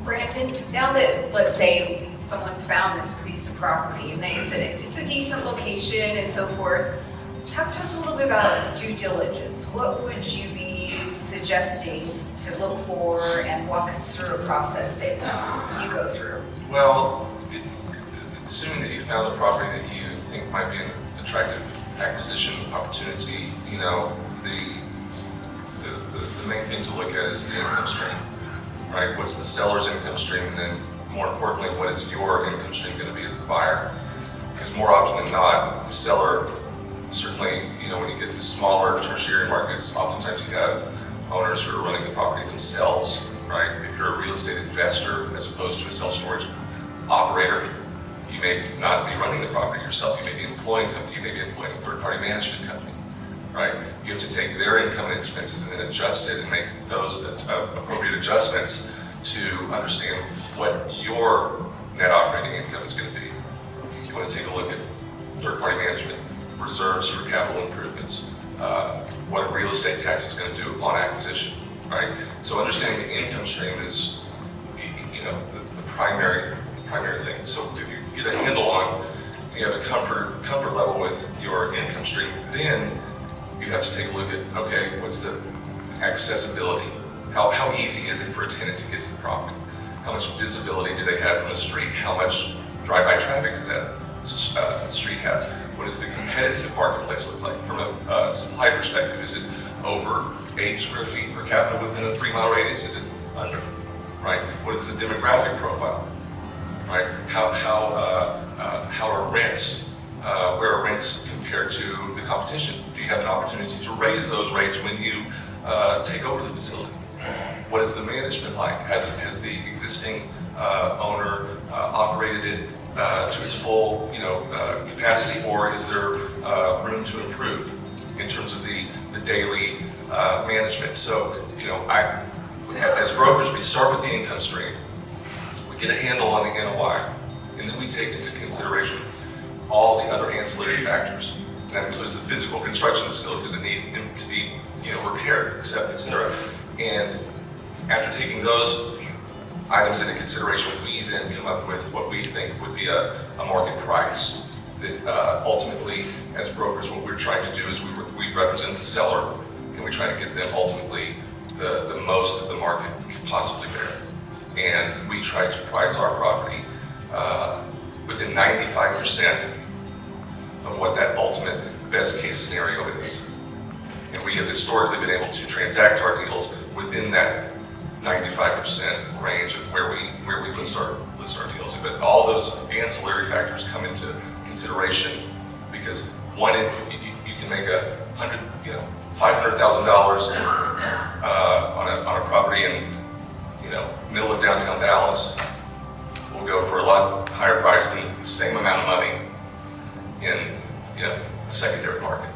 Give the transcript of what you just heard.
Brandon, now that, let's say, someone's found this piece of property and it's a decent location and so forth, talk to us a little bit about due diligence. What would you be suggesting to look for and walk us through a process that you go through? Well, assuming that you found a property that you think might be an attractive acquisition opportunity, you know, the main thing to look at is the income stream, right? What's the seller's income stream, and then more importantly, what is your income stream going to be as the buyer? Because more often than not, the seller, certainly, you know, when you get to smaller tertiary markets, oftentimes you have owners who are running the property themselves, right? If you're a real estate investor as opposed to a self-storage operator, you may not be running the property yourself. You may be employing somebody, you may be employing a third-party management company, right? You have to take their income and expenses and then adjust it and make those appropriate adjustments to understand what your net operating income is going to be. You want to take a look at third-party management, reserves for capital improvements, what a real estate tax is going to do upon acquisition, right? So understanding the income stream is, you know, the primary thing. So if you get a handle on, you have a comfort level with your income stream, then you have to take a look at, okay, what's the accessibility? How easy is it for a tenant to get to the property? How much visibility do they have from the street? How much drive-by traffic does that street have? What does the competitive marketplace look like? From a supply perspective, is it over 8 square feet per capita within a 3-mile radius? Is it under, right? What is the demographic profile, right? How are rents, where are rents compared to the competition? Do you have an opportunity to raise those rates when you take over the facility? What is the management like? Has the existing owner operated it to its full, you know, capacity, or is there room to improve in terms of the daily management? So, you know, as brokers, we start with the income stream, we get a handle on the NOI, and then we take into consideration all the other ancillary factors. And that includes the physical construction of the facility. Does it need to be, you know, repaired, et cetera? And after taking those items into consideration, we then come up with what we think would be a market price. That ultimately, as brokers, what we're trying to do is we represent the seller, and we try to get them ultimately the most that the market can possibly bear. And we try to price our property within 95% of what that ultimate best case scenario is. And we have historically been able to transact our deals within that 95% range of where we list our deals. But all those ancillary factors come into consideration, because one, you can make $500,000 on a property in, you know, middle of downtown Dallas. Will go for a lot higher price than the same amount of money in, you know, a secondary market.